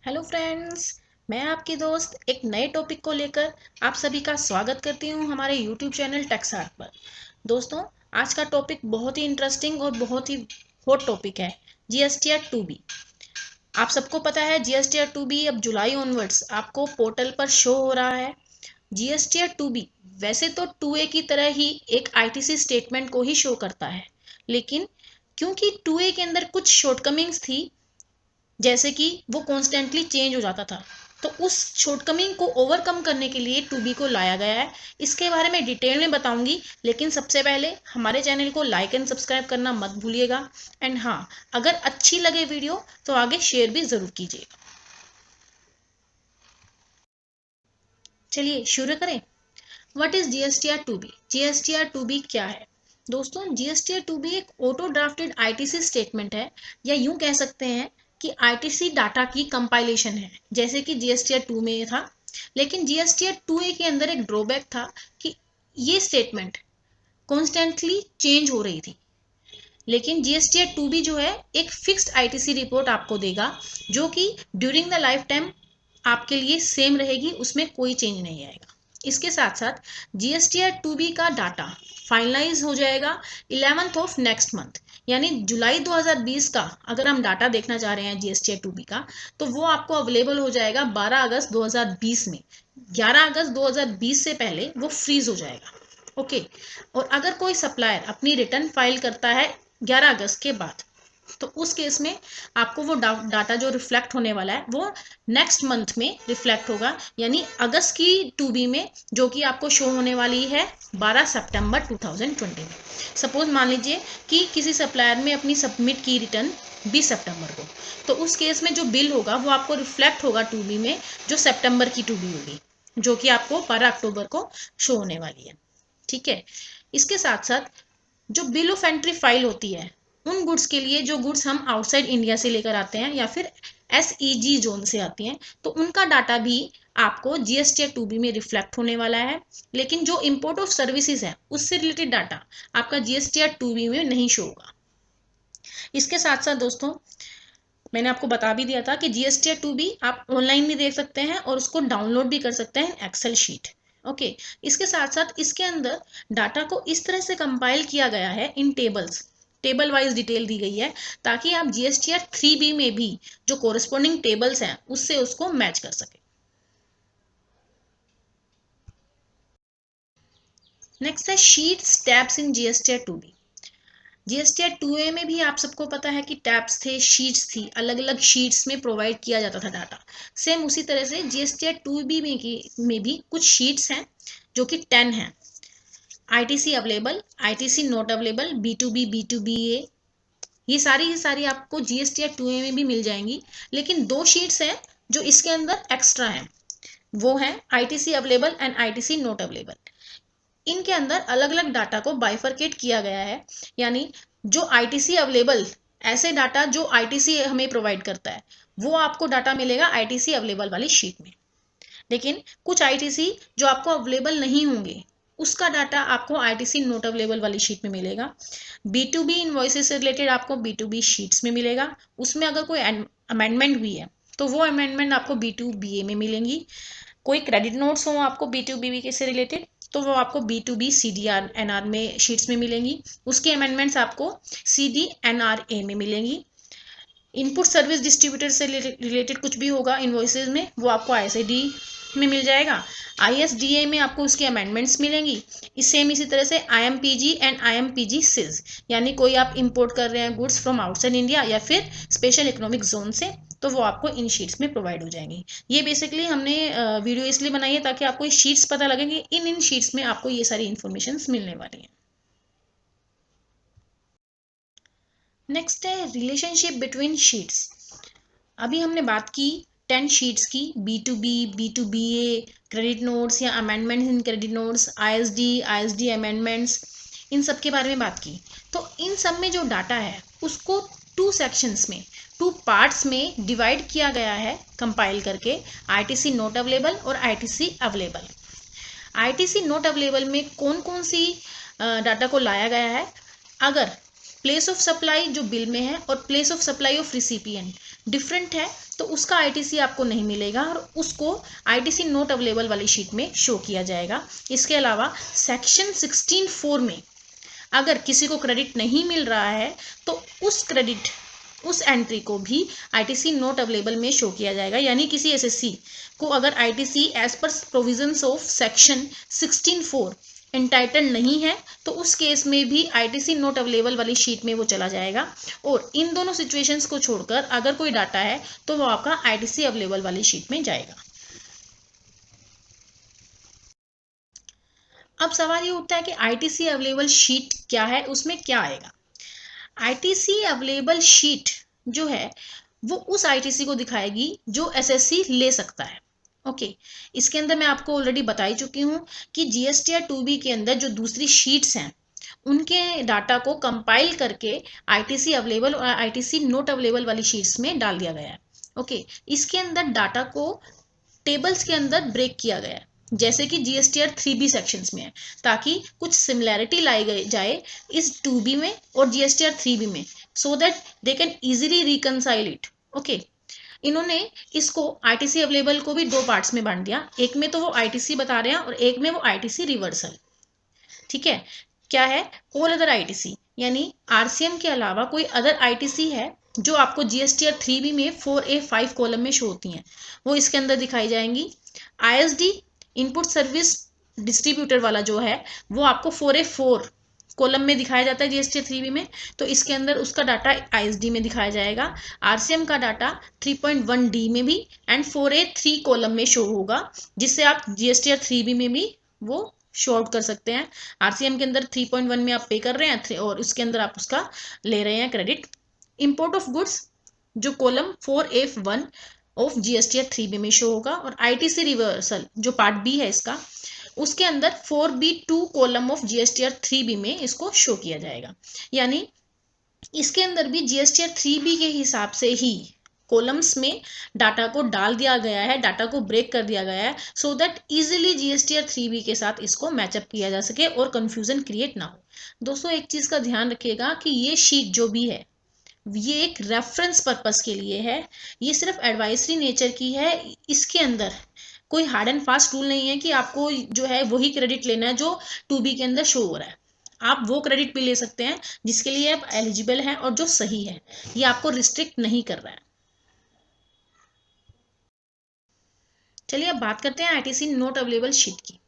Hello friends, मैं आपकी दोस्त एक नए टॉपिक को लेकर आप सभी का स्वागत करती हूं हमारे यूट्यूब चैनल टेक्सार्ट पर। दोस्तों, आज का टॉपिक बहुत ही इंटरेस्टिंग और बहुत ही हॉट टॉपिक है, जीएसटीआर 2B। आप सबको पता है जीएसटीआर 2B अब जुलाई ऑनवर्ड्स आपको पोर्टल पर शो हो रहा है। जीएसटीआर 2B वैसे तो 2A की तरह ही एक आईटीसी स्टेटमेंट को ही शो करता है, लेकिन क्योंकि 2A के अंदर कुछ शॉर्टकमिंग्स थी, जैसे कि वो कॉन्स्टेंटली चेंज हो जाता था, तो उस शॉर्टकमिंग को ओवरकम करने के लिए 2B को लाया गया है। इसके बारे में डिटेल में बताऊंगी, लेकिन सबसे पहले हमारे चैनल को लाइक एंड सब्सक्राइब करना मत भूलिएगा। एंड हाँ, अगर अच्छी लगे वीडियो तो आगे शेयर भी जरूर कीजिएगा। चलिए शुरू करें। What is GSTR 2B? GSTR 2B क्या है? दोस्तों, जीएसटीआर 2B एक ऑटो ड्राफ्टेड आईटीसी स्टेटमेंट है, या यूं कह सकते हैं कि आईटीसी डाटा की कंपाइलेशन है, जैसे कि जीएसटीआर 2 में था। लेकिन जीएसटीआर 2A के अंदर एक ड्रॉबैक था कि ये स्टेटमेंट कॉन्स्टेंटली चेंज हो रही थी। लेकिन जीएसटीआर 2B जो है एक फिक्स्ड आईटीसी रिपोर्ट आपको देगा, जो कि ड्यूरिंग द लाइफ टाइम आपके लिए सेम रहेगी, उसमें कोई चेंज नहीं आएगा। इसके साथ साथ जीएसटीआर 2B का डाटा फाइनलाइज हो जाएगा 11th ऑफ नेक्स्ट मंथ, यानी जुलाई 2020 का अगर हम डाटा देखना चाह रहे हैं जीएसटीआर 2B का, तो वो आपको अवेलेबल हो जाएगा 12 अगस्त 2020 में। 11 अगस्त 2020 से पहले वो फ्रीज हो जाएगा। ओके। और अगर कोई सप्लायर अपनी रिटर्न फाइल करता है 11 अगस्त के बाद, तो उस केस में आपको वो डाटा जो रिफ्लेक्ट होने वाला है वो नेक्स्ट मंथ में रिफ्लेक्ट होगा, यानी अगस्त की 2B में, जो कि आपको शो होने वाली है 12 सितंबर 2020 में। सपोज मान लीजिए कि किसी सप्लायर ने अपनी सबमिट की रिटर्न 20 सितंबर को, तो उस केस में जो बिल होगा वो आपको रिफ्लेक्ट होगा 2B में, जो सितंबर की 2B होगी, जो कि आपको 12 अक्टूबर को शो होने वाली है। ठीक है। इसके साथ साथ जो बिल ऑफ एंट्री फाइल होती है उन गुड्स के लिए, जो गुड्स हम आउटसाइड इंडिया से लेकर आते हैं या फिर एसईजी जोन से आती हैं, तो उनका डाटा भी आपको जीएसटीआर 2B में रिफ्लेक्ट होने वाला है। लेकिन जो इंपोर्ट ऑफ सर्विसेज है उससे रिलेटेड डाटा आपका जीएसटीआर 2B में नहीं शो होगा। इसके साथ साथ दोस्तों, मैंने आपको बता भी दिया था कि जीएसटीआर 2B आप ऑनलाइन भी देख सकते हैं और उसको डाउनलोड भी कर सकते हैं एक्सेल शीट। ओके। इसके साथ साथ इसके अंदर डाटा को इस तरह से कंपाइल किया गया है इन टेबल्स, टेबल वाइज डिटेल दी गई है, ताकि आप जीएसटीआर 3B में भी जो कोरस्पॉन्डिंग टेबल्स हैं उससे उसको मैच कर सके। नेक्स्ट है शीट्स टैब्स इन जीएसटीआर 2B। जीएसटीआर 2A में भी आप सबको पता है कि टैब्स थे, शीट्स थी, अलग अलग शीट्स में प्रोवाइड किया जाता था डाटा। सेम उसी तरह से जीएसटीआर 2B में भी कुछ शीट्स हैं, जो कि 10 हैं। ITC available, ITC not available, B2B, B2BA, ये सारी आपको जीएसटीआर 2A में भी मिल जाएंगी। लेकिन दो शीट्स हैं जो इसके अंदर एक्स्ट्रा हैं, वो है ITC available and ITC not available. इनके अंदर अलग अलग डाटा को बाइफरकेट किया गया है, यानी जो आईटीसी अवेलेबल, ऐसे डाटा जो आईटीसी हमें प्रोवाइड करता है, वो आपको डाटा मिलेगा आईटीसी अवेलेबल वाली शीट में। लेकिन कुछ आईटीसी जो आपको अवेलेबल नहीं होंगे, उसका डाटा आपको आईटीसी नॉट अवेलेबल वाली शीट में मिलेगा। B2B इनवॉइसेस से रिलेटेड आपको B2B शीट्स में मिलेगा। उसमें अगर कोई अमेंडमेंट हुई है तो वो अमेंडमेंट आपको B2BA में मिलेंगी। कोई क्रेडिट नोट्स हो आपको B2B के से रिलेटेड, तो वो आपको B2B CDR NR में शीट्स में मिलेंगी। उसकी अमेंडमेंट्स आपको CDNRA में मिलेंगी। इनपुट सर्विस डिस्ट्रीब्यूटर से रिलेटेड कुछ भी होगा इनवॉइसेज में, वो आपको ISD में मिल जाएगा। ISDA में आपको उसकी अमेंडमेंट्स मिलेंगी। सेम इसी तरह से IMPG एंड IMPG सिज, यानी कोई आप इंपोर्ट कर रहे हैं गुड्स फ्रॉम आउटसाइड इंडिया या फिर स्पेशल इकोनॉमिक जोन से, तो वो आपको इन शीट्स में प्रोवाइड हो जाएंगी। ये बेसिकली हमने वीडियो इसलिए बनाई है ताकि आपको ये शीट्स पता लगे कि इन शीट्स में आपको ये सारी इन्फॉर्मेशन मिलने वाली हैं। नेक्स्ट है रिलेशनशिप बिटवीन शीट्स। अभी हमने बात की 10 शीट्स की, B2B, B2BA, क्रेडिट नोट्स या amendments in credit notes, ISD amendments, इन सब के बारे में बात की। तो इन सब में जो डाटा है उसको टू सेक्शंस में, टू पार्ट्स में डिवाइड किया गया है कंपाइल करके, आईटीसी नॉट अवेलेबल और ITC available. ITC not available में कौन कौन सी डाटा को लाया गया है? अगर प्लेस ऑफ सप्लाई जो बिल में है और place of supply of recipient different है तो उसका आईटीसी आपको नहीं मिलेगा और उसको आईटीसी नॉट अवेलेबल वाली शीट में शो किया जाएगा। इसके अलावा सेक्शन 16(4) में अगर किसी को क्रेडिट नहीं मिल रहा है तो उस एंट्री को भी आईटीसी नॉट अवेलेबल में शो किया जाएगा। यानी किसी एसएससी को अगर ITC as per provisions of section 16(4) entitle नहीं है तो उस केस में भी आईटीसी नॉट अवेलेबल वाली शीट में वो चला जाएगा। और इन दोनों सिचुएशंस को छोड़कर अगर कोई डाटा है तो वो आपका आईटीसी अवेलेबल वाली शीट में जाएगा। अब सवाल ये उठता है कि आईटीसी अवेलेबल शीट क्या है, उसमें क्या आएगा। आईटीसी अवेलेबल शीट जो है वो उस आईटीसी को दिखाएगी जो एसएससी ले सकता है। ओके, इसके अंदर मैं आपको ऑलरेडी बता ही चुकी हूँ कि जीएसटीआर 2B के अंदर जो दूसरी शीट्स हैं उनके डाटा को कंपाइल करके आईटीसी अवेलेबल और आईटीसी नॉट अवेलेबल वाली शीट्स में डाल दिया गया है। ओके, इसके अंदर डाटा को टेबल्स के अंदर ब्रेक किया गया है जैसे कि जीएसटीआर 3B सेक्शंस में है, ताकि कुछ सिमिलैरिटी लाई जाए इस 2B में और जीएसटीआर 3B में, so that they can easily reconcile it. Okay, इन्होंने इसको आईटीसी अवेलेबल को भी दो पार्ट्स में बांट दिया, एक में तो वो आईटीसी बता रहे हैं और एक में वो आईटीसी रिवर्सल। ठीक है, क्या है ऑल अदर आईटीसी, यानी आरसीएम के अलावा कोई अदर आईटीसी है जो आपको जीएसटीआर 3B में 4A5 कॉलम में शो होती हैं, वो इसके अंदर दिखाई जाएंगी। आईएसडी इनपुट सर्विस डिस्ट्रीब्यूटर वाला जो है वो आपको 4A4 कॉलम में दिखाया जाता है जीएसटीआर 3B में, तो इसके अंदर उसका डाटा आईएसडी में दिखाया जाएगा। आरसीएम का डाटा 3.1D में भी एंड 4A3 कॉलम में शो होगा, जिससे आप जीएसटीआर 3B में भी वो शो आउट कर सकते हैं। आरसीएम के अंदर 3.1 में आप पे कर रहे हैं और उसके अंदर आप उसका ले रहे हैं क्रेडिट। इंपोर्ट ऑफ गुड्स जो column 4F1 of GSTR 3B में शो होगा, और आईटीसी रिवर्सल जो पार्ट बी है इसका, उसके अंदर 4B2 column of GSTR 3B में इसको शो किया जाएगा। यानी इसके अंदर भी जीएसटीआर 3B के हिसाब से ही कॉलम्स में डाटा को डाल दिया गया है, डाटा को ब्रेक कर दिया गया है, so that easily GSTR 3B के साथ इसको मैचअप किया जा सके और कंफ्यूजन क्रिएट ना हो। दोस्तों एक चीज का ध्यान रखिएगा कि ये शीट जो भी है ये एक रेफरेंस पर्पस के लिए है, ये सिर्फ एडवाइजरी नेचर की है। इसके अंदर कोई हार्ड एंड फास्ट रूल नहीं है कि आपको जो है वही क्रेडिट लेना है जो 2B के अंदर शो हो रहा है। आप वो क्रेडिट भी ले सकते हैं जिसके लिए आप एलिजिबल हैं और जो सही है, ये आपको रिस्ट्रिक्ट नहीं कर रहा है। चलिए अब बात करते हैं आईटीसी नॉट अवेलेबल शीट की।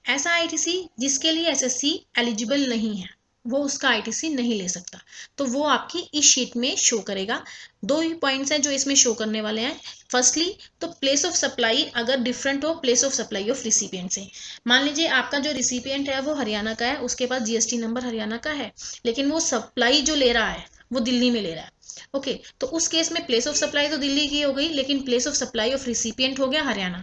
ऐसा आईटीसी जिसके लिए एसएससी एलिजिबल नहीं है वो उसका आईटीसी नहीं ले सकता, तो वो आपकी इस शीट में शो करेगा। दो ही पॉइंट्स हैं जो इसमें शो करने वाले हैं। फर्स्टली तो प्लेस ऑफ सप्लाई अगर डिफरेंट हो place of supply of recipient से। मान लीजिए आपका जो रिसिपिएंट है वो हरियाणा का है, उसके पास जीएसटी नंबर हरियाणा का है, लेकिन वो सप्लाई जो ले रहा है वो दिल्ली में ले रहा है। ओके, तो उस केस में प्लेस ऑफ सप्लाई तो दिल्ली की हो गई, लेकिन place of supply of recipient हो गया हरियाणा,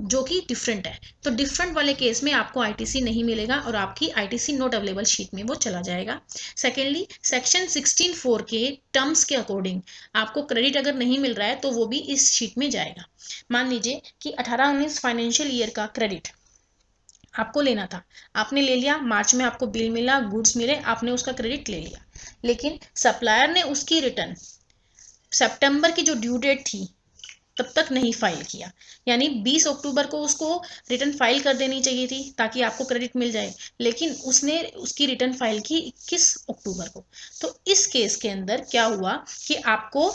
जो कि डिफरेंट है। तो डिफरेंट वाले केस में आपको आईटीसी नहीं मिलेगा और आपकी आईटीसी नॉट अवेलेबल शीट में वो चला जाएगा। सेकेंडली, सेक्शन 16(4) के टर्म्स के अकॉर्डिंग आपको क्रेडिट अगर नहीं मिल रहा है तो वो भी इस शीट में जाएगा। मान लीजिए कि 18-19 फाइनेंशियल ईयर का क्रेडिट आपको लेना था, आपने ले लिया, मार्च में आपको बिल मिला, गुड्स मिले, आपने उसका क्रेडिट ले लिया, लेकिन सप्लायर ने उसकी रिटर्न सितंबर की जो ड्यू डेट थी तब तक नहीं फाइल किया, यानी 20 अक्टूबर को उसको रिटर्न फाइल कर देनी चाहिए थी ताकि आपको क्रेडिट मिल जाए, लेकिन उसने उसकी रिटर्न फाइल की 21 अक्टूबर को। तो इस केस के अंदर क्या हुआ कि आपको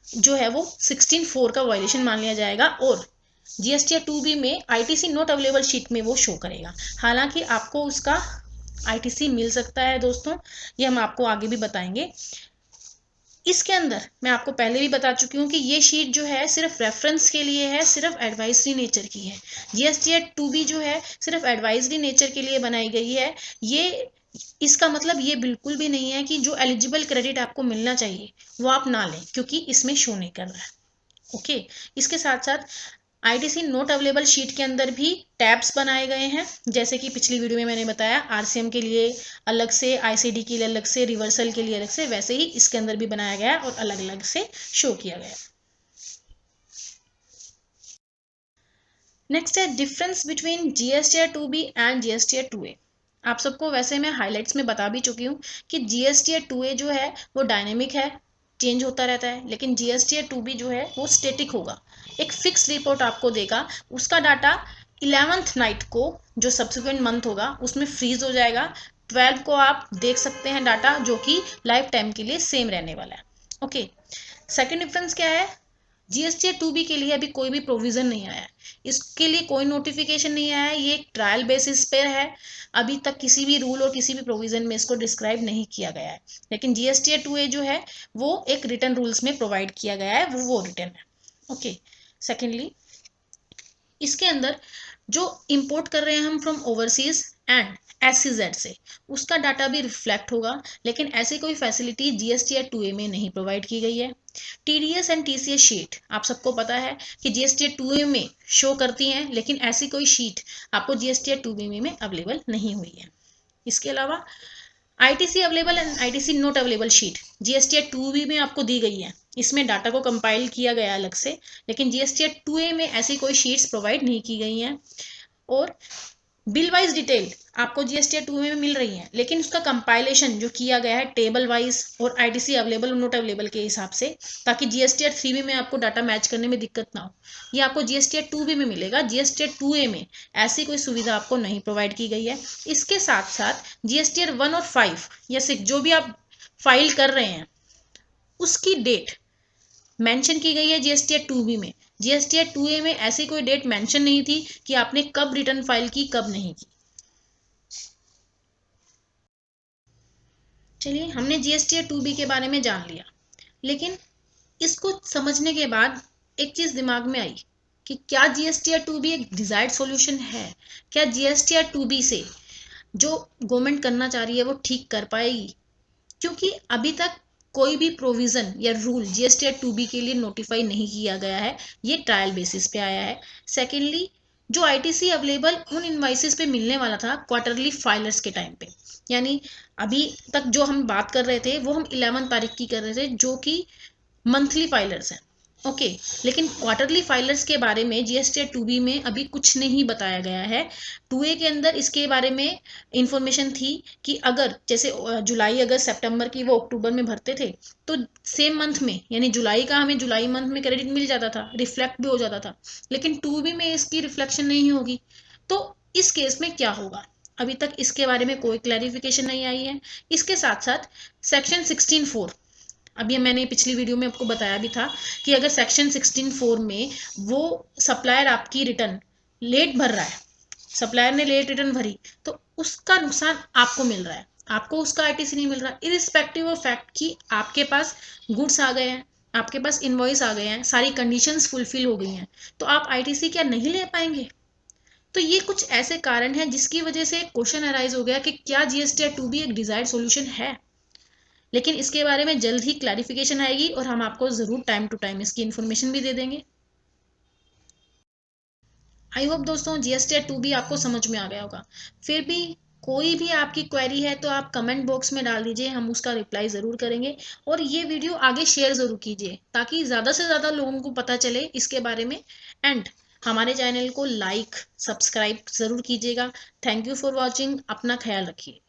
जो है वो 16(4) का वायलेशन मान लिया जाएगा और जीएसटीआर 2B में आईटीसी नॉट अवेलेबल शीट में वो शो करेगा। हालांकि आपको उसका आईटीसी मिल सकता है दोस्तों, ये हम आपको आगे भी बताएंगे। इसके अंदर मैं आपको पहले भी बता चुकी हूँ कि ये शीट जो है सिर्फ रेफरेंस के लिए है, सिर्फ एडवाइजरी नेचर की है। जीएसटीआर 2B जो है सिर्फ एडवाइजरी नेचर के लिए बनाई गई है। ये इसका मतलब ये बिल्कुल भी नहीं है कि जो एलिजिबल क्रेडिट आपको मिलना चाहिए वो आप ना लें, क्योंकि इसमें शो नहीं कर रहा है। ओके, इसके साथ साथ आईटीसी नॉट अवेलेबल शीट के अंदर भी टैब्स बनाए गए हैं, जैसे कि पिछली वीडियो में मैंने बताया आरसीएम के लिए अलग से, आईसीडी के लिए अलग से, रिवर्सल के लिए अलग से, वैसे ही इसके अंदर भी बनाया गया है और अलग अलग से शो किया गया है। नेक्स्ट है difference between GSTR 2B and GSTR 2A। आप सबको वैसे मैं हाइलाइट्स में बता भी चुकी हूँ कि जीएसटीआर 2A जो है वो डायनेमिक है, चेंज होता रहता है, लेकिन जीएसटीआर 2B जो है वो स्टेटिक होगा, एक फिक्स रिपोर्ट आपको देगा। उसका डाटा 11th नाइट को जो सब्सिक्वेंट मंथ होगा उसमें फ्रीज हो जाएगा। 12 को आप देख सकते हैं डाटा, जो कि लाइफ टाइम के लिए सेम रहने वाला है। ओके, सेकेंड डिफरेंस क्या है, जीएसटीआर 2B के लिए अभी कोई भी प्रोविजन नहीं आया है, इसके लिए कोई नोटिफिकेशन नहीं आया है, ये एक ट्रायल बेसिस पे है। अभी तक किसी भी रूल और किसी भी प्रोविजन में इसको डिस्क्राइब नहीं किया गया है, लेकिन जीएसटीआर 2A जो है वो एक रिटर्न रूल्स में प्रोवाइड किया गया है, वो रिटर्न है। ओके, सेकेंडली इसके अंदर जो इंपोर्ट कर रहे हैं हम फ्रॉम ओवरसीज एंड SEZ से, उसका डाटा भी रिफ्लेक्ट होगा, लेकिन ऐसी कोई फैसिलिटी जीएसटीआर 2A में नहीं प्रोवाइड की गई है। TDS एंड TCS शीट आप सबको पता है कि जीएसटीआर 2A में शो करती हैं, लेकिन ऐसी कोई शीट आपको जीएसटीआर 2B में अवेलेबल नहीं हुई है। इसके अलावा ITC available and ITC not available sheet GSTR 2B में आपको दी गई है, इसमें डाटा को कंपाइल किया गया अलग से, लेकिन जीएसटीआर 2A में ऐसी कोई शीट्स प्रोवाइड नहीं की गई हैं। और बिल वाइज डिटेल आपको जीएसटीआर 2A में मिल रही है, लेकिन उसका कंपाइलेशन जो किया गया है टेबल वाइज और ITC अवेलेबल और नॉट अवेलेबल के हिसाब से, ताकि जीएसटीआर 3B में आपको डाटा मैच करने में दिक्कत ना हो, ये आपको जीएसटीआर 2B में मिलेगा। जीएसटीआर 2A में ऐसी कोई सुविधा आपको नहीं प्रोवाइड की गई है। इसके साथ साथ जीएसटीआर 1 और 5 या 6 जो भी आप फाइल कर रहे हैं उसकी डेट मेंशन की गई है जीएसटीआर 2B में। जीएसटीआर 2A में ऐसी कोई डेट मेंशन नहीं थी कि आपने कब रिटर्न फाइल की कब नहीं की। चलिए, हमने जीएसटीआर 2B के बारे में जान लिया, लेकिन इसको समझने के बाद एक चीज दिमाग में आई कि क्या जीएसटीआर 2B एक डिजायर्ड सॉल्यूशन है? क्या जीएसटीआर 2B से जो गवर्नमेंट करना चाह रही है वो ठीक कर पाएगी? क्योंकि अभी तक कोई भी प्रोविजन या रूल जीएसटीआर 2B के लिए नोटिफाई नहीं किया गया है, ये ट्रायल बेसिस पे आया है। सेकेंडली, जो आईटीसी अवेलेबल उन इनवाइसेस पे मिलने वाला था क्वार्टरली फाइलर्स के टाइम पे, यानी अभी तक जो हम बात कर रहे थे वो हम 11 तारीख की कर रहे थे, जो कि मंथली फाइलर्स हैं। ओके, लेकिन क्वार्टरली फाइलर्स के बारे में जीएसटीआर 2B में अभी कुछ नहीं बताया गया है। 2A के अंदर इसके बारे में इंफॉर्मेशन थी कि अगर जैसे जुलाई अगस्त सितंबर की वो अक्टूबर में भरते थे, तो सेम मंथ में यानी जुलाई का हमें जुलाई मंथ में क्रेडिट मिल जाता था, रिफ्लेक्ट भी हो जाता था, लेकिन 2B में इसकी रिफ्लेक्शन नहीं होगी। तो इस केस में क्या होगा, अभी तक इसके बारे में कोई क्लैरिफिकेशन नहीं आई है। इसके साथ साथ सेक्शन 16(4), अभी मैंने पिछली वीडियो में आपको बताया भी था कि अगर सेक्शन 16(4) में वो सप्लायर आपकी रिटर्न लेट भर रहा है, सप्लायर ने लेट रिटर्न भरी, तो उसका नुकसान आपको मिल रहा है, आपको उसका आईटीसी नहीं मिल रहा, इरिस्पेक्टिव ऑफ फैक्ट कि आपके पास गुड्स आ गए हैं, आपके पास इनवॉइस आ गए हैं, सारी कंडीशंस फुलफिल हो गई हैं, तो आप आईटीसी क्या नहीं ले पाएंगे? तो ये कुछ ऐसे कारण हैं जिसकी वजह से क्वेश्चन अराइज हो गया कि क्या जीएसटीआर 2B एक डिजायर्ड सॉल्यूशन है। लेकिन इसके बारे में जल्द ही क्लैरिफिकेशन आएगी और हम आपको ज़रूर टाइम टू टाइम इसकी इन्फॉर्मेशन भी दे देंगे। आई होप दोस्तों जीएसटीआर 2B आपको समझ में आ गया होगा। फिर भी कोई भी आपकी क्वेरी है तो आप कमेंट बॉक्स में डाल दीजिए, हम उसका रिप्लाई ज़रूर करेंगे। और ये वीडियो आगे शेयर ज़रूर कीजिए ताकि ज़्यादा से ज़्यादा लोगों को पता चले इसके बारे में। एंड हमारे चैनल को लाइक सब्सक्राइब ज़रूर कीजिएगा। थैंक यू फॉर वॉचिंग, अपना ख्याल रखिए।